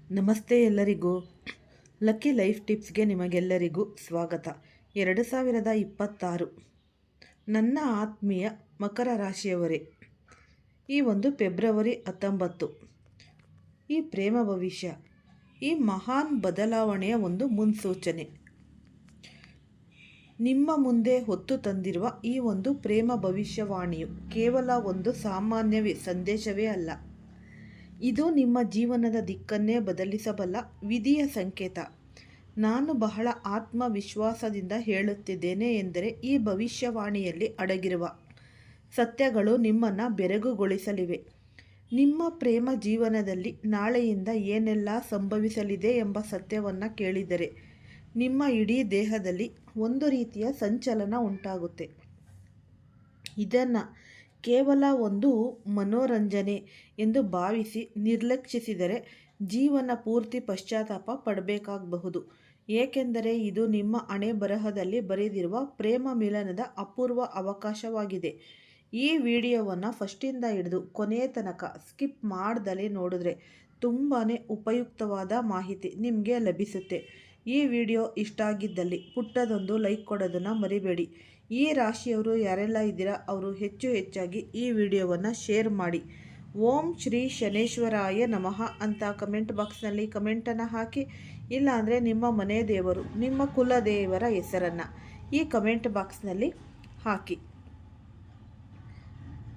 ನಮಸ್ತೆ ಎಲ್ಲರಿಗೂ. Lucky life ಟಿಪ್ಸ್ಗೆ ನಿಮಗೆಲ್ಲರಿಗೂ ಸ್ವಾಗತ. 2026 ನನ್ನ ಆತ್ಮೀಯ ಮಕರ ರಾಶಿಯವರೇ, ಈ ಒಂದು ಫೆಬ್ರವರಿ 19 ಈ ಪ್ರೇಮ ಭವಿಷ್ಯ, ಈ ಮಹಾನ್ ಬದಲಾವಣೆಯ ಒಂದು ಮುನ್ಸೂಚನೆ ನಿಮ್ಮ ಮುಂದೆ ಹೊತ್ತು ತಂದಿರುವ ಈ ಒಂದು ಪ್ರೇಮ ಭವಿಷ್ಯವಾಣಿಯು ಕೇವಲ ಒಂದು ಸಾಮಾನ್ಯ ಸಂದೇಶವೇ ಅಲ್ಲ. ಇದು ನಿಮ್ಮ ಜೀವನದ ದಿಕ್ಕನ್ನೇ ಬದಲಿಸಬಲ್ಲ ವಿಧಿಯ ಸಂಕೇತ. ನಾನು ಬಹಳ ಆತ್ಮವಿಶ್ವಾಸದಿಂದ ಹೇಳುತ್ತಿದ್ದೇನೆ ಎಂದರೆ ಈ ಭವಿಷ್ಯವಾಣಿಯಲ್ಲಿ ಅಡಗಿರುವ ಸತ್ಯಗಳು ನಿಮ್ಮನ್ನು ಬೆರಗುಗೊಳಿಸಲಿವೆ. ನಿಮ್ಮ ಪ್ರೇಮ ಜೀವನದಲ್ಲಿ ನಾಳೆಯಿಂದ ಏನೆಲ್ಲ ಸಂಭವಿಸಲಿದೆ ಎಂಬ ಸತ್ಯವನ್ನು ಕೇಳಿದರೆ ನಿಮ್ಮ ಇಡೀ ದೇಹದಲ್ಲಿ ಒಂದು ರೀತಿಯ ಸಂಚಲನ ಉಂಟಾಗುತ್ತೆ. ಇದನ್ನು ಕೇವಲ ಒಂದು ಮನೋರಂಜನೆ ಎಂದು ಭಾವಿಸಿ ನಿರ್ಲಕ್ಷಿಸಿದರೆ ಜೀವನ ಪೂರ್ತಿ ಪಶ್ಚಾತ್ತಾಪ ಪಡಬೇಕಾಗಬಹುದು. ಏಕೆಂದರೆ ಇದು ನಿಮ್ಮ ಹಣೆ ಬರಹದಲ್ಲಿ ಬರೆದಿರುವ ಪ್ರೇಮ ಮಿಲನದ ಅಪೂರ್ವ ಅವಕಾಶವಾಗಿದೆ. ಈ ವಿಡಿಯೋವನ್ನು ಫಸ್ಟಿಂದ ಹಿಡಿದು ಕೊನೆಯ ತನಕ ಸ್ಕಿಪ್ ಮಾಡ್ದಲೇ ನೋಡಿದ್ರೆ ತುಂಬಾ ಉಪಯುಕ್ತವಾದ ಮಾಹಿತಿ ನಿಮಗೆ ಲಭಿಸುತ್ತೆ. ಈ ವಿಡಿಯೋ ಇಷ್ಟ ಆಗಿದ್ದಲ್ಲಿ ಪುಟ್ಟದೊಂದು ಲೈಕ್ ಕೊಡೋದನ್ನು ಮರಿಬೇಡಿ. ಈ ರಾಶಿಯವರು ಯಾರೆಲ್ಲ ಇದ್ದೀರಾ ಅವರು ಹೆಚ್ಚಾಗಿ ಈ ವಿಡಿಯೋವನ್ನು ಶೇರ್ ಮಾಡಿ. ಓಂ ಶ್ರೀ ಶನೇಶ್ವರಾಯ ನಮಃ ಅಂತ ಕಮೆಂಟ್ ಬಾಕ್ಸ್ನಲ್ಲಿ ಕಮೆಂಟನ್ನು ಹಾಕಿ. ಇಲ್ಲಾಂದರೆ ನಿಮ್ಮ ಮನೆ ದೇವರು, ನಿಮ್ಮ ಕುಲದೇವರ ಹೆಸರನ್ನು ಈ ಕಮೆಂಟ್ ಬಾಕ್ಸ್ನಲ್ಲಿ ಹಾಕಿ.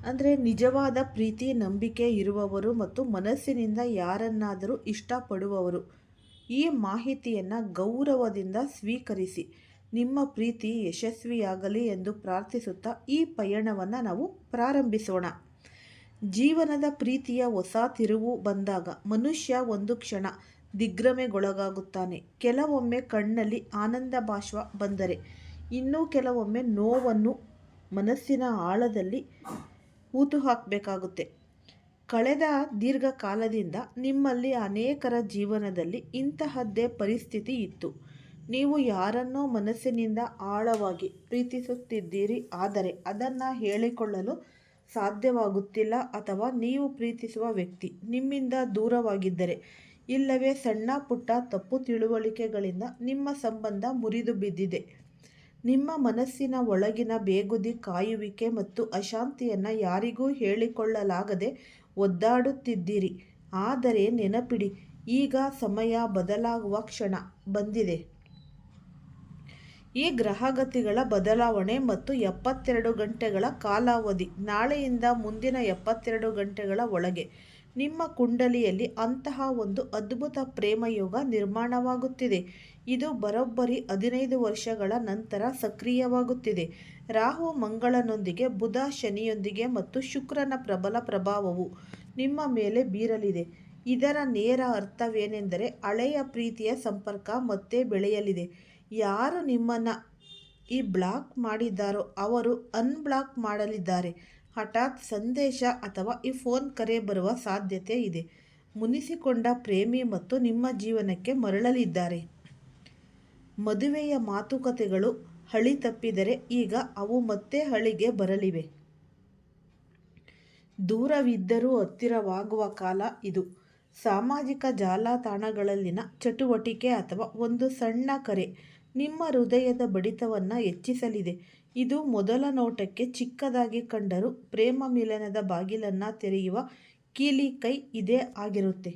ಅಂದರೆ ನಿಜವಾದ ಪ್ರೀತಿ, ನಂಬಿಕೆ ಇರುವವರು ಮತ್ತು ಮನಸ್ಸಿನಿಂದ ಯಾರನ್ನಾದರೂ ಇಷ್ಟಪಡುವವರು ಈ ಮಾಹಿತಿಯನ್ನು ಗೌರವದಿಂದ ಸ್ವೀಕರಿಸಿ. ನಿಮ್ಮ ಪ್ರೀತಿ ಯಶಸ್ವಿಯಾಗಲಿ ಎಂದು ಪ್ರಾರ್ಥಿಸುತ್ತಾ ಈ ಪಯಣವನ್ನು ನಾವು ಪ್ರಾರಂಭಿಸೋಣ. ಜೀವನದ ಪ್ರೀತಿಯ ಹೊಸ ತಿರುವು ಬಂದಾಗ ಮನುಷ್ಯ ಒಂದು ಕ್ಷಣ ದಿಗ್ಭ್ರಮೆಗೊಳಗಾಗುತ್ತಾನೆ. ಕೆಲವೊಮ್ಮೆ ಕಣ್ಣಲ್ಲಿ ಆನಂದ ಬಾಷ್ಪ ಬಂದರೆ ಇನ್ನೂ ಕೆಲವೊಮ್ಮೆ ನೋವನ್ನು ಮನಸ್ಸಿನ ಆಳದಲ್ಲಿ ಹೂತು ಹಾಕಬೇಕಾಗುತ್ತೆ. ಕಳೆದ ದೀರ್ಘಕಾಲದಿಂದ ನಿಮ್ಮಲ್ಲಿ ಅನೇಕರ ಜೀವನದಲ್ಲಿ ಇಂತಹದ್ದೇ ಪರಿಸ್ಥಿತಿ ಇತ್ತು. ನೀವು ಯಾರನ್ನೋ ಮನಸ್ಸಿನಿಂದ ಆಳವಾಗಿ ಪ್ರೀತಿಸುತ್ತಿದ್ದೀರಿ, ಆದರೆ ಅದನ್ನು ಹೇಳಿಕೊಳ್ಳಲು ಸಾಧ್ಯವಾಗುತ್ತಿಲ್ಲ. ಅಥವಾ ನೀವು ಪ್ರೀತಿಸುವ ವ್ಯಕ್ತಿ ನಿಮ್ಮಿಂದ ದೂರವಾಗಿದ್ದರೆ, ಇಲ್ಲವೇ ಸಣ್ಣ ಪುಟ್ಟ ತಪ್ಪು ತಿಳುವಳಿಕೆಗಳಿಂದ ನಿಮ್ಮ ಸಂಬಂಧ ಮುರಿದು ಬಿದ್ದಿದೆ. ನಿಮ್ಮ ಮನಸ್ಸಿನ ಒಳಗಿನ ಬೇಗುದಿ, ಕಾಯುವಿಕೆ ಮತ್ತು ಅಶಾಂತಿಯನ್ನು ಯಾರಿಗೂ ಹೇಳಿಕೊಳ್ಳಲಾಗದೆ ಒದ್ದಾಡುತ್ತಿದ್ದೀರಿ. ಆದರೆ ನೆನಪಿಡಿ, ಈಗ ಸಮಯ ಬದಲಾಗುವ ಕ್ಷಣ ಬಂದಿದೆ. ಈ ಗ್ರಹಗತಿಗಳ ಬದಲಾವಣೆ ಮತ್ತು 72 ಗಂಟೆಗಳ ಕಾಲಾವಧಿ, ನಾಳೆಯಿಂದ ಮುಂದಿನ 72 ಗಂಟೆಗಳ ಒಳಗೆ ನಿಮ್ಮ ಕುಂಡಲಿಯಲ್ಲಿ ಅಂತಹ ಒಂದು ಅದ್ಭುತ ಪ್ರೇಮಯೋಗ ನಿರ್ಮಾಣವಾಗುತ್ತಿದೆ. ಇದು ಬರೋಬ್ಬರಿ 15 ವರ್ಷಗಳ ನಂತರ ಸಕ್ರಿಯವಾಗುತ್ತಿದೆ. ರಾಹು ಮಂಗಳನೊಂದಿಗೆ, ಬುಧ ಶನಿಯೊಂದಿಗೆ ಮತ್ತು ಶುಕ್ರನ ಪ್ರಬಲ ಪ್ರಭಾವವು ನಿಮ್ಮ ಮೇಲೆ ಬೀರಲಿದೆ. ಇದರ ನೇರ ಅರ್ಥವೇನೆಂದರೆ ಹಳೆಯ ಪ್ರೀತಿಯ ಸಂಪರ್ಕ ಮತ್ತೆ ಬೆಳೆಯಲಿದೆ. ಯಾರು ನಿಮ್ಮನ್ನು ಬ್ಲಾಕ್ ಮಾಡಿದ್ದಾರೋ ಅವರು ಅನ್ಬ್ಲಾಕ್ ಮಾಡಲಿದ್ದಾರೆ. ಹಠಾತ್ ಸಂದೇಶ ಅಥವಾ ಈ ಫೋನ್ ಕರೆ ಬರುವ ಸಾಧ್ಯತೆ ಇದೆ. ಮುನಿಸಿಕೊಂಡ ಪ್ರೇಮಿ ಮತ್ತು ನಿಮ್ಮ ಜೀವನಕ್ಕೆ ಮರಳಲಿದ್ದಾರೆ. ಮದುವೆಯ ಮಾತುಕತೆಗಳು ಹಳಿ ತಪ್ಪಿದರೆ ಈಗ ಅವು ಮತ್ತೆ ಹಳಿಗೆ ಬರಲಿವೆ. ದೂರವಿದ್ದರೂ ಹತ್ತಿರವಾಗುವ ಕಾಲ ಇದು. ಸಾಮಾಜಿಕ ಜಾಲತಾಣಗಳಲ್ಲಿನ ಚಟುವಟಿಕೆ ಅಥವಾ ಒಂದು ಸಣ್ಣ ಕರೆ ನಿಮ್ಮ ಹೃದಯದ ಬಡಿತವನ್ನು ಹೆಚ್ಚಿಸಲಿದೆ. ಇದು ಮೊದಲ ನೋಟಕ್ಕೆ ಚಿಕ್ಕದಾಗಿ ಕಂಡರೂ ಪ್ರೇಮ ಮಿಲನದ ಬಾಗಿಲನ್ನು ತೆರೆಯುವ ಕೀಲಿ ಕೈ ಇದೇ ಆಗಿರುತ್ತೆ.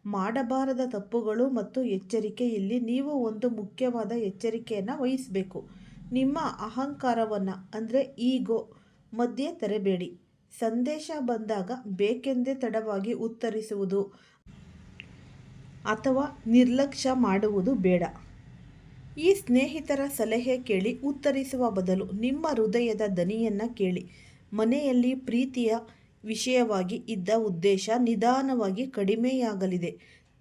ಮಾಡಬಾರದ ತಪ್ಪುಗಳು ಮತ್ತು ಎಚ್ಚರಿಕೆ. ಇಲ್ಲಿ ನೀವು ಒಂದು ಮುಖ್ಯವಾದ ಎಚ್ಚರಿಕೆಯನ್ನು ವಹಿಸಬೇಕು. ನಿಮ್ಮ ಅಹಂಕಾರವನ್ನು ಅಂದರೆ ಈಗೋ ಮಧ್ಯೆ ತರಬೇಡಿ. ಸಂದೇಶ ಬಂದಾಗ ಬೇಕೆಂದೇ ತಡವಾಗಿ ಉತ್ತರಿಸುವುದು ಅಥವಾ ನಿರ್ಲಕ್ಷ್ಯ ಮಾಡುವುದು ಬೇಡ. ಈ ಸ್ನೇಹಿತರ ಸಲಹೆ ಕೇಳಿ ಉತ್ತರಿಸುವ ಬದಲು ನಿಮ್ಮ ಹೃದಯದ ದನಿಯನ್ನು ಕೇಳಿ. ಮನೆಯಲ್ಲಿ ಪ್ರೀತಿಯ ವಿಷಯವಾಗಿ ಇದ್ದ ಉದ್ದೇಶ ನಿಧಾನವಾಗಿ ಕಡಿಮೆಯಾಗಲಿದೆ.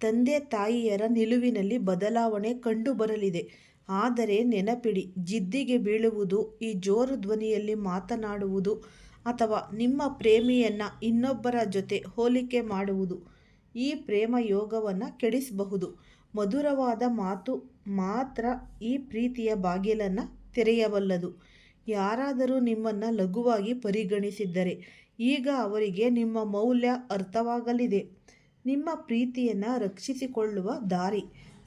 ತಂದೆ ತಾಯಿಯರ ನಿಲುವಿನಲ್ಲಿ ಬದಲಾವಣೆ ಕಂಡುಬರಲಿದೆ. ಆದರೆ ನೆನಪಿಡಿ, ಜಿದ್ದಿಗೆ ಬೀಳುವುದು, ಈ ಜೋರು ಧ್ವನಿಯಲ್ಲಿ ಮಾತನಾಡುವುದು ಅಥವಾ ನಿಮ್ಮ ಪ್ರೇಮಿಯನ್ನು ಇನ್ನೊಬ್ಬರ ಜೊತೆ ಹೋಲಿಕೆ ಮಾಡುವುದು ಈ ಪ್ರೇಮ ಯೋಗವನ್ನು ಕೆಡಿಸಬಹುದು. ಮಧುರವಾದ ಮಾತು ಮಾತ್ರ ಈ ಪ್ರೀತಿಯ ಬಾಗಿಲನ್ನು ತೆರೆಯಬಲ್ಲದು. ಯಾರಾದರೂ ನಿಮ್ಮನ್ನು ಲಘುವಾಗಿ ಪರಿಗಣಿಸಿದ್ದರೆ ಈಗ ಅವರಿಗೆ ನಿಮ್ಮ ಮೌಲ್ಯ ಅರ್ಥವಾಗಲಿದೆ. ನಿಮ್ಮ ಪ್ರೀತಿಯನ್ನು ರಕ್ಷಿಸಿಕೊಳ್ಳುವ ದಾರಿ.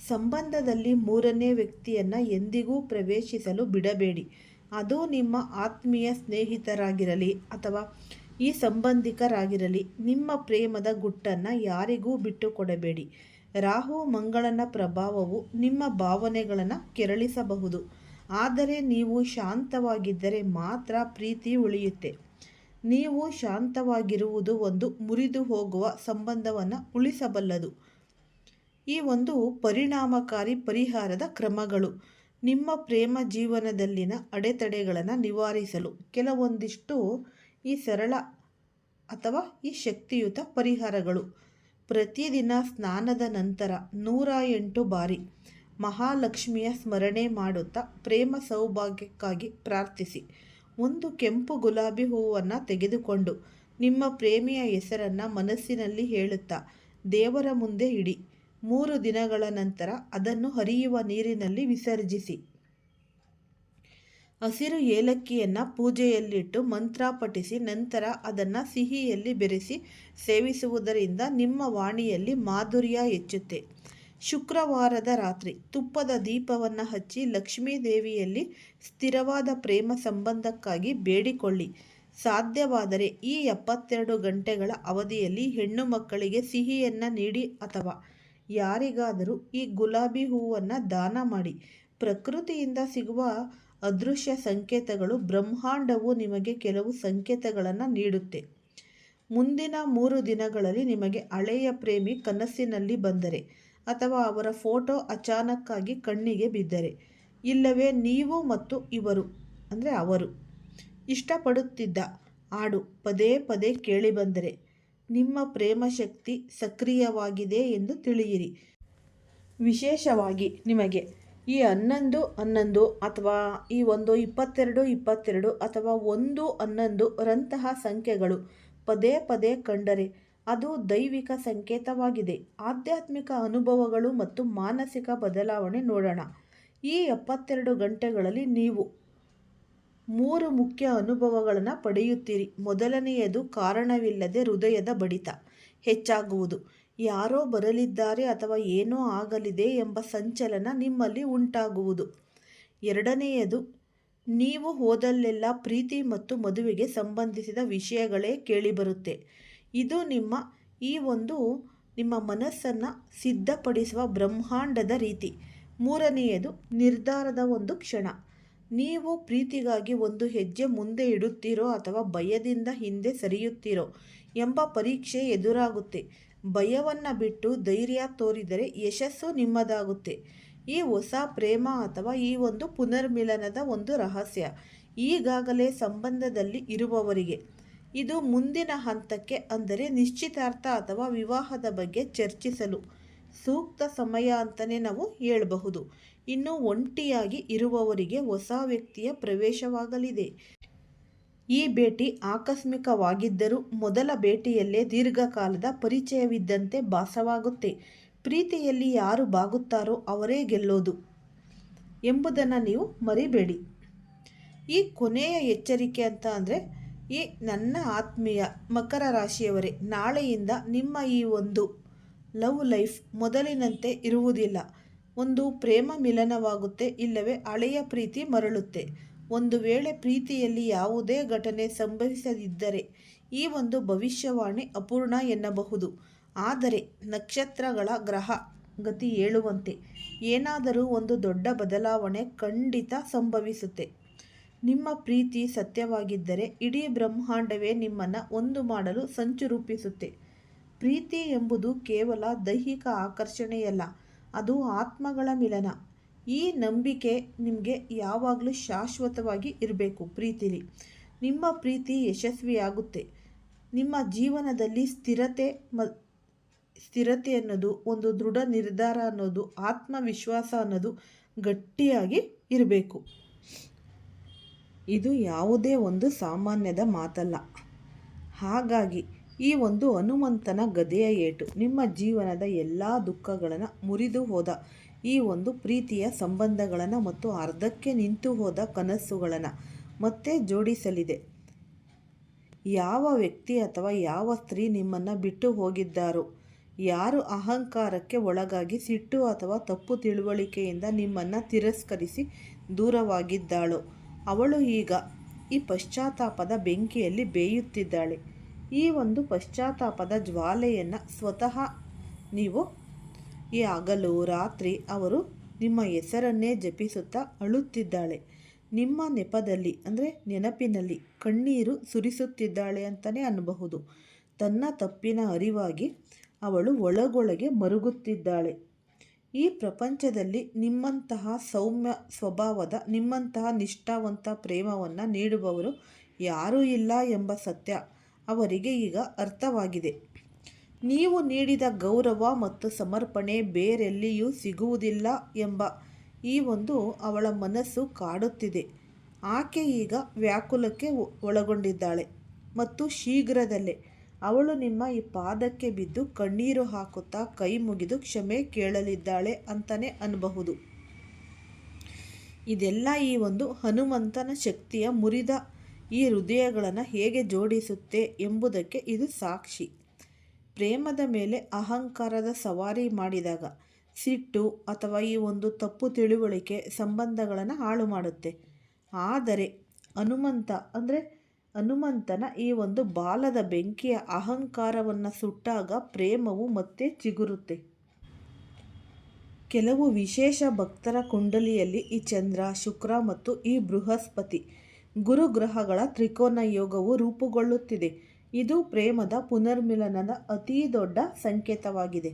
ಸಂಬಂಧದಲ್ಲಿ ಮೂರನೇ ವ್ಯಕ್ತಿಯನ್ನು ಎಂದಿಗೂ ಪ್ರವೇಶಿಸಲು ಬಿಡಬೇಡಿ. ಅದು ನಿಮ್ಮ ಆತ್ಮೀಯ ಸ್ನೇಹಿತರಾಗಿರಲಿ ಅಥವಾ ಈ ಸಂಬಂಧಿಕರಾಗಿರಲಿ. ನಿಮ್ಮ ಪ್ರೇಮದ ಗುಟ್ಟನ್ನು ಯಾರಿಗೂ ಬಿಟ್ಟುಕೊಡಬೇಡಿ. ರಾಹು ಮಂಗಳನ ಪ್ರಭಾವವು ನಿಮ್ಮ ಭಾವನೆಗಳನ್ನು ಕೆರಳಿಸಬಹುದು, ಆದರೆ ನೀವು ಶಾಂತವಾಗಿದ್ದರೆ ಮಾತ್ರ ಪ್ರೀತಿ ಉಳಿಯುತ್ತೆ. ನೀವು ಶಾಂತವಾಗಿರುವುದು ಒಂದು ಮುರಿದು ಹೋಗುವ ಸಂಬಂಧವನ್ನು ಉಳಿಸಬಲ್ಲದು. ಈ ಒಂದು ಪರಿಣಾಮಕಾರಿ ಪರಿಹಾರದ ಕ್ರಮಗಳು. ನಿಮ್ಮ ಪ್ರೇಮ ಜೀವನದಲ್ಲಿನ ಅಡೆತಡೆಗಳನ್ನು ನಿವಾರಿಸಲು ಕೆಲವೊಂದಿಷ್ಟು ಈ ಸರಳ ಅಥವಾ ಈ ಶಕ್ತಿಯುತ ಪರಿಹಾರಗಳು. ಪ್ರತಿದಿನ ಸ್ನಾನದ ನಂತರ 108 ಬಾರಿ ಮಹಾಲಕ್ಷ್ಮಿಯ ಸ್ಮರಣೆ ಮಾಡುತ್ತಾ ಪ್ರೇಮ ಸೌಭಾಗ್ಯಕ್ಕಾಗಿ ಪ್ರಾರ್ಥಿಸಿ. ಒಂದು ಕೆಂಪು ಗುಲಾಬಿ ಹೂವನ್ನು ತೆಗೆದುಕೊಂಡು ನಿಮ್ಮ ಪ್ರೇಮಿಯ ಹೆಸರನ್ನು ಮನಸ್ಸಿನಲ್ಲಿ ಹೇಳುತ್ತಾ ದೇವರ ಮುಂದೆ ಇಡಿ. 3 ದಿನಗಳ ನಂತರ ಅದನ್ನು ಹರಿಯುವ ನೀರಿನಲ್ಲಿ ವಿಸರ್ಜಿಸಿ. ಹಸಿರು ಏಲಕ್ಕಿಯನ್ನು ಪೂಜೆಯಲ್ಲಿಟ್ಟು ಮಂತ್ರ ಪಠಿಸಿ ನಂತರ ಅದನ್ನು ಸಿಹಿಯಲ್ಲಿ ಬೆರೆಸಿ ಸೇವಿಸುವುದರಿಂದ ನಿಮ್ಮ ವಾಣಿಯಲ್ಲಿ ಮಾಧುರ್ಯ ಹೆಚ್ಚುತ್ತೆ. ಶುಕ್ರವಾರದ ರಾತ್ರಿ ತುಪ್ಪದ ದೀಪವನ್ನು ಹಚ್ಚಿ ಲಕ್ಷ್ಮೀ ದೇವಿಯಲ್ಲಿ ಸ್ಥಿರವಾದ ಪ್ರೇಮ ಸಂಬಂಧಕ್ಕಾಗಿ ಬೇಡಿಕೊಳ್ಳಿ. ಸಾಧ್ಯವಾದರೆ ಈ 72 ಗಂಟೆಗಳ ಅವಧಿಯಲ್ಲಿ ಹೆಣ್ಣು ಮಕ್ಕಳಿಗೆ ಸಿಹಿಯನ್ನು ನೀಡಿ ಅಥವಾ ಯಾರಿಗಾದರೂ ಈ ಗುಲಾಬಿ ಹೂವನ್ನು ದಾನ ಮಾಡಿ. ಪ್ರಕೃತಿಯಿಂದ ಸಿಗುವ ಅದೃಶ್ಯ ಸಂಕೇತಗಳು. ಬ್ರಹ್ಮಾಂಡವು ನಿಮಗೆ ಕೆಲವು ಸಂಕೇತಗಳನ್ನು ನೀಡುತ್ತೆ. ಮುಂದಿನ 3 ದಿನಗಳಲ್ಲಿ ನಿಮಗೆ ಹಳೆಯ ಪ್ರೇಮಿ ಕನಸಿನಲ್ಲಿ ಬಂದರೆ ಅಥವಾ ಅವರ ಫೋಟೋ ಅಚಾನಕ್ಕಾಗಿ ಕಣ್ಣಿಗೆ ಬಿದ್ದರೆ, ಇಲ್ಲವೇ ನೀವು ಮತ್ತು ಅವರು ಇಷ್ಟಪಡುತ್ತಿದ್ದ ಹಾಡು ಪದೇ ಪದೇ ಕೇಳಿಬಂದರೆ ನಿಮ್ಮ ಪ್ರೇಮ ಶಕ್ತಿ ಸಕ್ರಿಯವಾಗಿದೆ ಎಂದು ತಿಳಿಯಿರಿ. ವಿಶೇಷವಾಗಿ ನಿಮಗೆ ಈ 11-11 ಅಥವಾ ಈ 22-22 ಅಥವಾ 1-11 ರಂತಹ ಸಂಖ್ಯೆಗಳು ಪದೇ ಪದೇ ಕಂಡರೆ ಅದು ದೈವಿಕ ಸಂಕೇತವಾಗಿದೆ. ಆಧ್ಯಾತ್ಮಿಕ ಅನುಭವಗಳು ಮತ್ತು ಮಾನಸಿಕ ಬದಲಾವಣೆ ನೋಡೋಣ. ಈ 72 ಗಂಟೆಗಳಲ್ಲಿ ನೀವು 3 ಮುಖ್ಯ ಅನುಭವಗಳನ್ನು ಪಡೆಯುತ್ತೀರಿ. ಮೊದಲನೆಯದು, ಕಾರಣವಿಲ್ಲದೆ ಹೃದಯದ ಬಡಿತ ಹೆಚ್ಚಾಗುವುದು. ಯಾರೋ ಬರಲಿದ್ದಾರೆ ಅಥವಾ ಏನೋ ಆಗಲಿದೆ ಎಂಬ ಸಂಚಲನ ನಿಮ್ಮಲ್ಲಿ ಉಂಟಾಗುವುದು. ಎರಡನೆಯದು, ನೀವು ಹೋದಲ್ಲೆಲ್ಲ ಪ್ರೀತಿ ಮತ್ತು ಮದುವೆಗೆ ಸಂಬಂಧಿಸಿದ ವಿಷಯಗಳೇ ಕೇಳಿಬರುತ್ತೆ. ಇದು ನಿಮ್ಮ ಮನಸ್ಸನ್ನು ಸಿದ್ಧಪಡಿಸುವ ಬ್ರಹ್ಮಾಂಡದ ರೀತಿ. ಮೂರನೆಯದು, ನಿರ್ಧಾರದ ಒಂದು ಕ್ಷಣ. ನೀವು ಪ್ರೀತಿಗಾಗಿ ಒಂದು ಹೆಜ್ಜೆ ಮುಂದೆ ಇಡುತ್ತೀರೋ ಅಥವಾ ಭಯದಿಂದ ಹಿಂದೆ ಸರಿಯುತ್ತೀರೋ ಎಂಬ ಪರೀಕ್ಷೆ ಎದುರಾಗುತ್ತೆ. ಭಯವನ್ನು ಬಿಟ್ಟು ಧೈರ್ಯ ತೋರಿದರೆ ಯಶಸ್ಸು ನಿಮ್ಮದಾಗುತ್ತೆ. ಈ ಹೊಸ ಪ್ರೇಮ ಅಥವಾ ಈ ಒಂದು ಪುನರ್ಮಿಲನದ ಒಂದು ರಹಸ್ಯ ಈಗಾಗಲೇ ಸಂಬಂಧದಲ್ಲಿ ಇರುವವರಿಗೆ. ಇದು ಮುಂದಿನ ಹಂತಕ್ಕೆ, ಅಂದರೆ ನಿಶ್ಚಿತಾರ್ಥ ಅಥವಾ ವಿವಾಹದ ಬಗ್ಗೆ ಚರ್ಚಿಸಲು ಸೂಕ್ತ ಸಮಯ ಅಂತಲೇ ನಾವು ಹೇಳಬಹುದು. ಇನ್ನು ಒಂಟಿಯಾಗಿ ಇರುವವರಿಗೆ ಹೊಸ ವ್ಯಕ್ತಿಯ ಪ್ರವೇಶವಾಗಲಿದೆ. ಈ ಭೇಟಿ ಆಕಸ್ಮಿಕವಾಗಿದ್ದರೂ ಮೊದಲ ಭೇಟಿಯಲ್ಲೇ ದೀರ್ಘಕಾಲದ ಪರಿಚಯವಿದ್ದಂತೆ ಭಾಸವಾಗುತ್ತೆ. ಪ್ರೀತಿಯಲ್ಲಿ ಯಾರು ಬಾಗುತ್ತಾರೋ ಅವರೇ ಗೆಲ್ಲೋದು ಎಂಬುದನ್ನು ನೀವು ಮರಿಬೇಡಿ. ಈ ಕೊನೆಯ ಎಚ್ಚರಿಕೆ ಅಂತ ಅಂದರೆ, ಈ ನನ್ನ ಆತ್ಮೀಯ ಮಕರ ರಾಶಿಯವರೇ, ನಾಳೆಯಿಂದ ನಿಮ್ಮ ಈ ಒಂದು ಲವ್ ಲೈಫ್ ಮೊದಲಿನಂತೆ ಇರುವುದಿಲ್ಲ. ಒಂದು ಪ್ರೇಮ ಮಿಲನವಾಗುತ್ತೆ, ಇಲ್ಲವೇ ಹಳೆಯ ಪ್ರೀತಿ ಮರಳುತ್ತೆ. ಒಂದು ವೇಳೆ ಪ್ರೀತಿಯಲ್ಲಿ ಯಾವುದೇ ಘಟನೆ ಸಂಭವಿಸದಿದ್ದರೆ ಈ ಒಂದು ಭವಿಷ್ಯವಾಣಿ ಅಪೂರ್ಣ ಎನ್ನಬಹುದು. ಆದರೆ ನಕ್ಷತ್ರಗಳ ಗ್ರಹ ಗತಿ ಹೇಳುವಂತೆ ಏನಾದರೂ ಒಂದು ದೊಡ್ಡ ಬದಲಾವಣೆ ಖಂಡಿತ ಸಂಭವಿಸುತ್ತೆ. ನಿಮ್ಮ ಪ್ರೀತಿ ಸತ್ಯವಾಗಿದ್ದರೆ ಇಡೀ ಬ್ರಹ್ಮಾಂಡವೇ ನಿಮ್ಮನ್ನು ಒಂದು ಮಾಡಲು ಸಂಚು ರೂಪಿಸುತ್ತೆ. ಪ್ರೀತಿ ಎಂಬುದು ಕೇವಲ ದೈಹಿಕ ಆಕರ್ಷಣೆಯಲ್ಲ, ಅದು ಆತ್ಮಗಳ ಮಿಲನ. ಈ ನಂಬಿಕೆ ನಿಮಗೆ ಯಾವಾಗಲೂ ಶಾಶ್ವತವಾಗಿ ಇರಬೇಕು. ಪ್ರೀತಿಲಿ ನಿಮ್ಮ ಪ್ರೀತಿ ಯಶಸ್ವಿಯಾಗುತ್ತೆ. ನಿಮ್ಮ ಜೀವನದಲ್ಲಿ ಸ್ಥಿರತೆ ಅನ್ನೋದು, ಒಂದು ದೃಢ ನಿರ್ಧಾರ ಅನ್ನೋದು, ಆತ್ಮವಿಶ್ವಾಸ ಅನ್ನೋದು ಗಟ್ಟಿಯಾಗಿ ಇರಬೇಕು. ಇದು ಯಾವುದೇ ಒಂದು ಸಾಮಾನ್ಯದ ಮಾತಲ್ಲ. ಹಾಗಾಗಿ ಈ ಒಂದು ಹನುಮಂತನ ಗದೆಯ ಏಟು ನಿಮ್ಮ ಜೀವನದ ಎಲ್ಲ ದುಃಖಗಳನ್ನು, ಮುರಿದು ಹೋದ ಈ ಒಂದು ಪ್ರೀತಿಯ ಸಂಬಂಧಗಳನ್ನು ಮತ್ತು ಅರ್ಧಕ್ಕೆ ನಿಂತು ಹೋದ ಕನಸುಗಳನ್ನು ಮತ್ತೆ ಜೋಡಿಸಲಿದೆ. ಯಾವ ವ್ಯಕ್ತಿ ಅಥವಾ ಯಾವ ಸ್ತ್ರೀ ನಿಮ್ಮನ್ನು ಬಿಟ್ಟು ಹೋಗಿದ್ದಾರೋ, ಯಾರು ಅಹಂಕಾರಕ್ಕೆ ಒಳಗಾಗಿ ಸಿಟ್ಟು ಅಥವಾ ತಪ್ಪು ತಿಳುವಳಿಕೆಯಿಂದ ನಿಮ್ಮನ್ನು ತಿರಸ್ಕರಿಸಿ ದೂರವಾಗಿದ್ದಾಳೋ ಅವಳು ಈಗ ಈ ಪಶ್ಚಾತ್ತಾಪದ ಬೆಂಕಿಯಲ್ಲಿ ಬೇಯುತ್ತಿದ್ದಾಳೆ. ಈ ಒಂದು ಪಶ್ಚಾತ್ತಾಪದ ಜ್ವಾಲೆಯನ್ನು ಸ್ವತಃ ನೀವು ಈ ಹಗಲು ರಾತ್ರಿ ಅವರು ನಿಮ್ಮ ಹೆಸರನ್ನೇ ಜಪಿಸುತ್ತಾ ಅಳುತ್ತಿದ್ದಾಳೆ. ನಿಮ್ಮ ನೆನಪಿನಲ್ಲಿ ಕಣ್ಣೀರು ಸುರಿಸುತ್ತಿದ್ದಾಳೆ ಅಂತಲೇ ಅನ್ನಬಹುದು. ತನ್ನ ತಪ್ಪಿನ ಅರಿವಾಗಿ ಅವಳು ಒಳಗೊಳಗೆ ಮರುಗುತ್ತಿದ್ದಾಳೆ. ಈ ಪ್ರಪಂಚದಲ್ಲಿ ನಿಮ್ಮಂತಹ ಸೌಮ್ಯ ಸ್ವಭಾವದ, ನಿಮ್ಮಂತಹ ನಿಷ್ಠಾವಂತ ಪ್ರೇಮವನ್ನು ನೀಡುವವರು ಯಾರೂ ಇಲ್ಲ ಎಂಬ ಸತ್ಯ ಅವರಿಗೆ ಈಗ ಅರ್ಥವಾಗಿದೆ. ನೀವು ನೀಡಿದ ಗೌರವ ಮತ್ತು ಸಮರ್ಪಣೆ ಬೇರೆಲ್ಲಿಯೂ ಸಿಗುವುದಿಲ್ಲ ಎಂಬ ಈ ಒಂದು ಅವಳ ಮನಸ್ಸು ಕಾಡುತ್ತಿದೆ. ಆಕೆ ಈಗ ವ್ಯಾಕುಲಕ್ಕೆ ಒಳಗೊಂಡಿದ್ದಾಳೆ ಮತ್ತು ಶೀಘ್ರದಲ್ಲೇ ಅವಳು ನಿಮ್ಮ ಈ ಪಾದಕ್ಕೆ ಬಿದ್ದು ಕಣ್ಣೀರು ಹಾಕುತ್ತಾ ಕೈ ಮುಗಿದು ಕ್ಷಮೆ ಕೇಳಲಿದ್ದಾಳೆ ಅಂತಲೇ ಅನ್ನಬಹುದು. ಇದೆಲ್ಲ ಈ ಒಂದು ಹನುಮಂತನ ಶಕ್ತಿಯ ಮುರಿದ ಈ ಹೃದಯಗಳನ್ನು ಹೇಗೆ ಜೋಡಿಸುತ್ತೆ ಎಂಬುದಕ್ಕೆ ಇದು ಸಾಕ್ಷಿ. ಪ್ರೇಮದ ಮೇಲೆ ಅಹಂಕಾರದ ಸವಾರಿ ಮಾಡಿದಾಗ ಸಿಟ್ಟು ಅಥವಾ ಈ ಒಂದು ತಪ್ಪು ತಿಳುವಳಿಕೆ ಸಂಬಂಧಗಳನ್ನು ಹಾಳು ಮಾಡುತ್ತೆ. ಆದರೆ ಹನುಮಂತನ ಈ ಒಂದು ಬಾಲದ ಬೆಂಕಿಯ ಅಹಂಕಾರವನ್ನು ಸುಟ್ಟಾಗ ಪ್ರೇಮವು ಮತ್ತೆ ಚಿಗುರುತ್ತೆ. ಕೆಲವು ವಿಶೇಷ ಭಕ್ತರ ಕುಂಡಲಿಯಲ್ಲಿ ಈ ಚಂದ್ರ, ಶುಕ್ರ ಮತ್ತು ಈ ಬೃಹಸ್ಪತಿ ಗುರುಗ್ರಹಗಳ ತ್ರಿಕೋನ ಯೋಗವು ರೂಪುಗೊಳ್ಳುತ್ತಿದೆ. ಇದು ಪ್ರೇಮದ ಪುನರ್ಮಿಲನದ ಅತೀ ದೊಡ್ಡ ಸಂಕೇತವಾಗಿದೆ.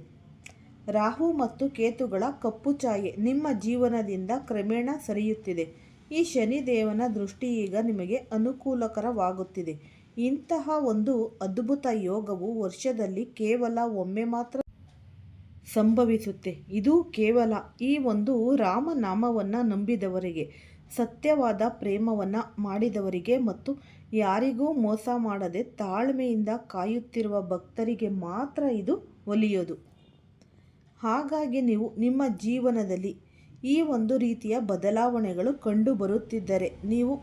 ರಾಹು ಮತ್ತು ಕೇತುಗಳ ಕಪ್ಪು ಛಾಯೆ ನಿಮ್ಮ ಜೀವನದಿಂದ ಕ್ರಮೇಣ ಸರಿಯುತ್ತಿದೆ. ಈ ಶನಿದೇವನ ದೃಷ್ಟಿ ಈಗ ನಿಮಗೆ ಅನುಕೂಲಕರವಾಗುತ್ತಿದೆ. ಇಂತಹ ಒಂದು ಅದ್ಭುತ ಯೋಗವು ವರ್ಷದಲ್ಲಿ ಕೇವಲ ಒಮ್ಮೆ ಮಾತ್ರ ಸಂಭವಿಸುತ್ತೆ. ಇದು ಕೇವಲ ಈ ಒಂದು ರಾಮನಾಮವನ್ನು ನಂಬಿದವರಿಗೆ, ಸತ್ಯವಾದ ಪ್ರೇಮವನ್ನು ಮಾಡಿದವರಿಗೆ ಮತ್ತು ಯಾರಿಗೂ ಮೋಸ ಮಾಡದೆ ತಾಳ್ಮೆಯಿಂದ ಕಾಯುತ್ತಿರುವ ಭಕ್ತರಿಗೆ ಮಾತ್ರ ಇದು ಒಲಿಯೋದು. ಹಾಗಾಗಿ ನೀವು ನಿಮ್ಮ ಜೀವನದಲ್ಲಿ ಈ ಒಂದು ರೀತಿಯ ಬದಲಾವಣೆಗಳು ಕಂಡು ಬರುತ್ತಿದ್ದರೆ ನೀವು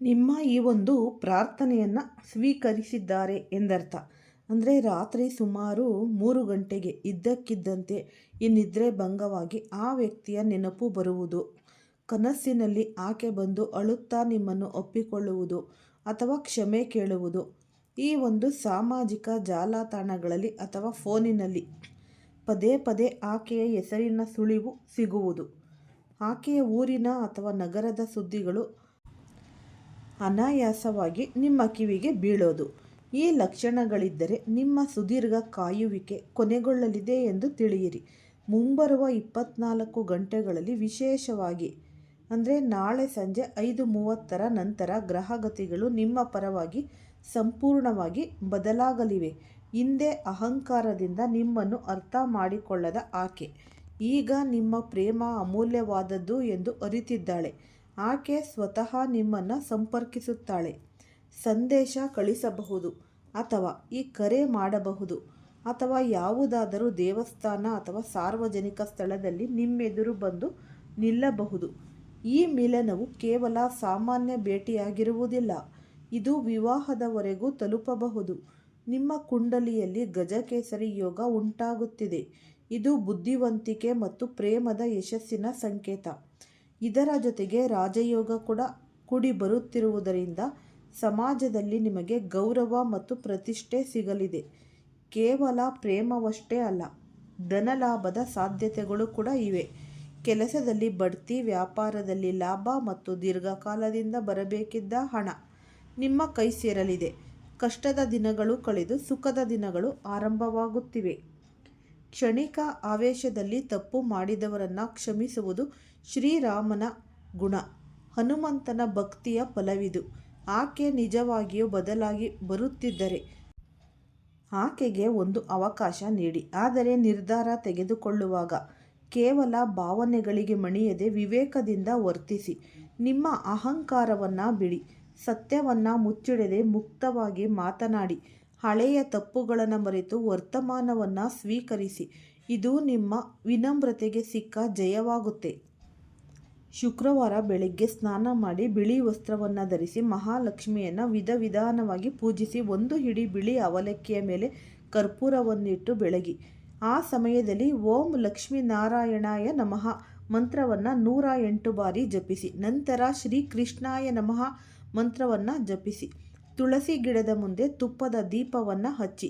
ನಿಮ್ಮ ಈ ಒಂದು ಪ್ರಾರ್ಥನೆಯನ್ನು ಸ್ವೀಕರಿಸಿದ್ದಾರೆ ಎಂದರ್ಥ. ಅಂದರೆ ರಾತ್ರಿ ಸುಮಾರು 3 ಗಂಟೆಗೆ ಇದ್ದಕ್ಕಿದ್ದಂತೆ ಈ ನಿದ್ರೆ ಭಂಗವಾಗಿ ಆ ವ್ಯಕ್ತಿಯ ನೆನಪು ಬರುವುದು, ಕನಸಿನಲ್ಲಿ ಆಕೆ ಬಂದು ಅಳುತ್ತಾ ನಿಮ್ಮನ್ನು ಒಪ್ಪಿಕೊಳ್ಳುವುದು ಅಥವಾ ಕ್ಷಮೆ ಕೇಳುವುದು, ಈ ಒಂದು ಸಾಮಾಜಿಕ ಜಾಲತಾಣಗಳಲ್ಲಿ ಅಥವಾ ಫೋನಿನಲ್ಲಿ ಪದೇ ಪದೇ ಆಕೆಯ ಹೆಸರಿನ ಸುಳಿವು ಸಿಗುವುದು, ಆಕೆಯ ಊರಿನ ಅಥವಾ ನಗರದ ಸುದ್ದಿಗಳು ಅನಾಯಾಸವಾಗಿ ನಿಮ್ಮ ಕಿವಿಗೆ ಬೀಳೋದು. ಈ ಲಕ್ಷಣಗಳಿದ್ದರೆ ನಿಮ್ಮ ಸುದೀರ್ಘ ಕಾಯುವಿಕೆ ಕೊನೆಗೊಳ್ಳಲಿದೆ ಎಂದು ತಿಳಿಯಿರಿ. ಮುಂಬರುವ 24 ಗಂಟೆಗಳಲ್ಲಿ ವಿಶೇಷವಾಗಿ ಅಂದರೆ ನಾಳೆ ಸಂಜೆ 5:30 ನಂತರ ಗ್ರಹಗತಿಗಳು ನಿಮ್ಮ ಪರವಾಗಿ ಸಂಪೂರ್ಣವಾಗಿ ಬದಲಾಗಲಿವೆ. ಹಿಂದೆ ಅಹಂಕಾರದಿಂದ ನಿಮ್ಮನ್ನು ಅರ್ಥ ಮಾಡಿಕೊಳ್ಳದ ಆಕೆ ಈಗ ನಿಮ್ಮ ಪ್ರೇಮ ಅಮೂಲ್ಯವಾದದ್ದು ಎಂದು ಅರಿತಿದ್ದಾಳೆ. ಆಕೆ ಸ್ವತಃ ನಿಮ್ಮನ್ನು ಸಂಪರ್ಕಿಸುತ್ತಾಳೆ, ಸಂದೇಶ ಕಳಿಸಬಹುದು ಅಥವಾ ಈ ಕರೆ ಮಾಡಬಹುದು ಅಥವಾ ಯಾವುದಾದರೂ ದೇವಸ್ಥಾನ ಅಥವಾ ಸಾರ್ವಜನಿಕ ಸ್ಥಳದಲ್ಲಿ ನಿಮ್ಮೆದುರು ಬಂದು ನಿಲ್ಲಬಹುದು. ಈ ಮಿಲನವು ಕೇವಲ ಸಾಮಾನ್ಯ ಭೇಟಿಯಾಗಿರುವುದಿಲ್ಲ, ಇದು ವಿವಾಹದವರೆಗೂ ತಲುಪಬಹುದು. ನಿಮ್ಮ ಕುಂಡಲಿಯಲ್ಲಿ ಗಜಕೇಸರಿ ಯೋಗ ಉಂಟಾಗುತ್ತಿದೆ. ಇದು ಬುದ್ಧಿವಂತಿಕೆ ಮತ್ತು ಪ್ರೇಮದ ಯಶಸ್ಸಿನ ಸಂಕೇತ. ಇದರ ಜೊತೆಗೆ ರಾಜಯೋಗ ಕೂಡ ಕೂಡಿ ಬರುತ್ತಿರುವುದರಿಂದ ಸಮಾಜದಲ್ಲಿ ನಿಮಗೆ ಗೌರವ ಮತ್ತು ಪ್ರತಿಷ್ಠೆ ಸಿಗಲಿದೆ. ಕೇವಲ ಪ್ರೇಮವಷ್ಟೇ ಅಲ್ಲ, ಧನಲಾಭದ ಸಾಧ್ಯತೆಗಳು ಕೂಡ ಇವೆ. ಕೆಲಸದಲ್ಲಿ ಬಡ್ತಿ, ವ್ಯಾಪಾರದಲ್ಲಿ ಲಾಭ ಮತ್ತು ದೀರ್ಘಕಾಲದಿಂದ ಬರಬೇಕಿದ್ದ ಹಣ ನಿಮ್ಮ ಕೈ ಸೇರಲಿದೆ. ಕಷ್ಟದ ದಿನಗಳು ಕಳೆದು ಸುಖದ ದಿನಗಳು ಆರಂಭವಾಗುತ್ತಿವೆ. ಕ್ಷಣಿಕ ಆವೇಶದಲ್ಲಿ ತಪ್ಪು ಮಾಡಿದವರನ್ನು ಕ್ಷಮಿಸುವುದು ಶ್ರೀರಾಮನ ಗುಣ. ಹನುಮಂತನ ಭಕ್ತಿಯ ಫಲವಿದು. ಆಕೆ ನಿಜವಾಗಿಯೂ ಬದಲಾಗಿ ಬರುತ್ತಿದ್ದರೆ ಆಕೆಗೆ ಒಂದು ಅವಕಾಶ ನೀಡಿ. ಆದರೆ ನಿರ್ಧಾರ ತೆಗೆದುಕೊಳ್ಳುವಾಗ ಕೇವಲ ಭಾವನೆಗಳಿಗೆ ಮಣಿಯದೆ ವಿವೇಕದಿಂದ ವರ್ತಿಸಿ. ನಿಮ್ಮ ಅಹಂಕಾರವನ್ನು ಬಿಡಿ, ಸತ್ಯವನ್ನು ಮುಚ್ಚಿಡದೆ ಮುಕ್ತವಾಗಿ ಮಾತನಾಡಿ. ಹಳೆಯ ತಪ್ಪುಗಳನ್ನು ಮರೆತು ವರ್ತಮಾನವನ್ನು ಸ್ವೀಕರಿಸಿ. ಇದು ನಿಮ್ಮ ವಿನಮ್ರತೆಗೆ ಸಿಕ್ಕ ಜಯವಾಗುತ್ತೆ. ಶುಕ್ರವಾರ ಬೆಳಗ್ಗೆ ಸ್ನಾನ ಮಾಡಿ ಬಿಳಿ ವಸ್ತ್ರವನ್ನು ಧರಿಸಿ ಮಹಾಲಕ್ಷ್ಮಿಯನ್ನು ವಿಧವಿಧಾನವಾಗಿ ಪೂಜಿಸಿ. ಒಂದು ಹಿಡಿ ಬಿಳಿ ಅವಲಕ್ಕಿಯ ಮೇಲೆ ಕರ್ಪೂರವನ್ನಿಟ್ಟು ಬೆಳಗಿ. ಆ ಸಮಯದಲ್ಲಿ ಓಂ ಲಕ್ಷ್ಮೀನಾರಾಯಣಾಯ ನಮಃ ಮಂತ್ರವನ್ನು 108 ಬಾರಿ ಜಪಿಸಿ. ನಂತರ ಶ್ರೀ ಕೃಷ್ಣಾಯ ನಮಃ ಮಂತ್ರವನ್ನು ಜಪಿಸಿ. ತುಳಸಿ ಗಿಡದ ಮುಂದೆ ತುಪ್ಪದ ದೀಪವನ್ನು ಹಚ್ಚಿ.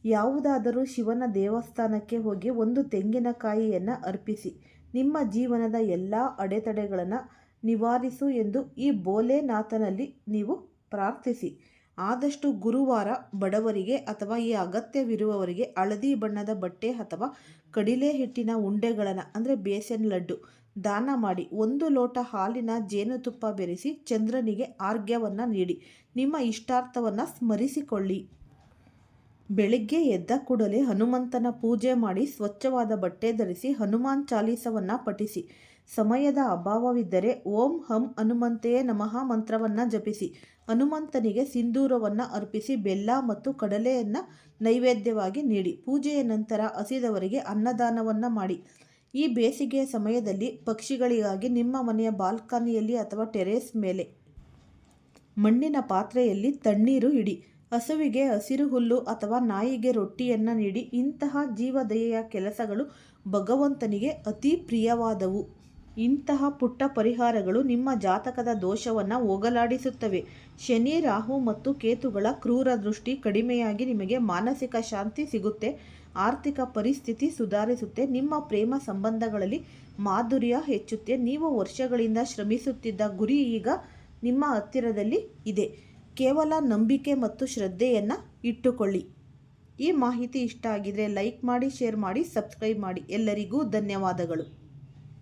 ಯಾವುದಾದರೂ ಶಿವನ ದೇವಸ್ಥಾನಕ್ಕೆ ಹೋಗಿ ಒಂದು ತೆಂಗಿನಕಾಯಿಯನ್ನು ಅರ್ಪಿಸಿ. ನಿಮ್ಮ ಜೀವನದ ಎಲ್ಲ ಅಡೆತಡೆಗಳನ್ನು ನಿವಾರಿಸು ಎಂದು ಈ ಭೋಲೆನಾಥನಲ್ಲಿ ನೀವು ಪ್ರಾರ್ಥಿಸಿ. ಆದಷ್ಟು ಗುರುವಾರ ಬಡವರಿಗೆ ಅಥವಾ ಈ ಅಗತ್ಯವಿರುವವರಿಗೆ ಹಳದಿ ಬಣ್ಣದ ಬಟ್ಟೆ ಅಥವಾ ಕಡಲೆ ಹಿಟ್ಟಿನ ಉಂಡೆಗಳನ್ನು ಅಂದರೆ ಬೇಸನ್ ಲಡ್ಡು ದಾನ ಮಾಡಿ. 1 ಲೋಟ ಹಾಲಿನ ಜೇನುತುಪ್ಪ ಬೆರೆಸಿ ಚಂದ್ರನಿಗೆ ಆರ್ಘ್ಯವನ್ನು ನೀಡಿ ನಿಮ್ಮ ಇಷ್ಟಾರ್ಥವನ್ನು ಸ್ಮರಿಸಿಕೊಳ್ಳಿ. ಬೆಳಿಗ್ಗೆ ಎದ್ದ ಕೂಡಲೇ ಹನುಮಂತನ ಪೂಜೆ ಮಾಡಿ ಸ್ವಚ್ಛವಾದ ಬಟ್ಟೆ ಧರಿಸಿ ಹನುಮಾನ್ ಚಾಲೀಸವನ್ನು ಪಠಿಸಿ. ಸಮಯದ ಅಭಾವವಿದ್ದರೆ ಓಂ ಹಂ ಹನುಮಂತೆಯೇ ನಮಃ ಮಂತ್ರವನ್ನು ಜಪಿಸಿ. ಹನುಮಂತನಿಗೆ ಸಿಂಧೂರವನ್ನು ಅರ್ಪಿಸಿ ಬೆಲ್ಲ ಮತ್ತು ಕಡಲೆಯನ್ನು ನೈವೇದ್ಯವಾಗಿ ನೀಡಿ. ಪೂಜೆಯ ನಂತರ ಹಸಿದವರಿಗೆ ಅನ್ನದಾನವನ್ನು ಮಾಡಿ. ಈ ಬೇಸಿಗೆಯ ಸಮಯದಲ್ಲಿ ಪಕ್ಷಿಗಳಿಗಾಗಿ ನಿಮ್ಮ ಮನೆಯ ಬಾಲ್ಕನಿಯಲ್ಲಿ ಅಥವಾ ಟೆರೇಸ್ ಮೇಲೆ ಮಣ್ಣಿನ ಪಾತ್ರೆಯಲ್ಲಿ ತಣ್ಣೀರು ಇಡಿ. ಹಸುವಿಗೆ ಹಸಿರು ಹುಲ್ಲು ಅಥವಾ ನಾಯಿಗೆ ರೊಟ್ಟಿಯನ್ನು ನೀಡಿ. ಇಂತಹ ಜೀವದಯೆಯ ಕೆಲಸಗಳು ಭಗವಂತನಿಗೆ ಅತಿ ಪ್ರಿಯವಾದವು. ಇಂತಹ ಪುಟ್ಟ ಪರಿಹಾರಗಳು ನಿಮ್ಮ ಜಾತಕದ ದೋಷವನ್ನು ಹೋಗಲಾಡಿಸುತ್ತವೆ. ಶನಿ, ರಾಹು ಮತ್ತು ಕೇತುಗಳ ಕ್ರೂರ ದೃಷ್ಟಿ ಕಡಿಮೆಯಾಗಿ ನಿಮಗೆ ಮಾನಸಿಕ ಶಾಂತಿ ಸಿಗುತ್ತೆ. ಆರ್ಥಿಕ ಪರಿಸ್ಥಿತಿ ಸುಧಾರಿಸುತ್ತೆ. ನಿಮ್ಮ ಪ್ರೇಮ ಸಂಬಂಧಗಳಲ್ಲಿ ಮಾಧುರ್ಯ ಹೆಚ್ಚುತ್ತೆ. ನೀವು ವರ್ಷಗಳಿಂದ ಶ್ರಮಿಸುತ್ತಿದ್ದ ಗುರಿ ಈಗ ನಿಮ್ಮ ಹತ್ತಿರದಲ್ಲಿ ಇದೆ. ಕೇವಲ ನಂಬಿಕೆ ಮತ್ತು ಶ್ರದ್ಧೆಯನ್ನು ಇಟ್ಟುಕೊಳ್ಳಿ. ಈ ಮಾಹಿತಿ ಇಷ್ಟ ಆಗಿದ್ರೆ ಲೈಕ್ ಮಾಡಿ, ಶೇರ್ ಮಾಡಿ, ಸಬ್ಸ್ಕ್ರೈಬ್ ಮಾಡಿ. ಎಲ್ಲರಿಗೂ ಧನ್ಯವಾದಗಳು.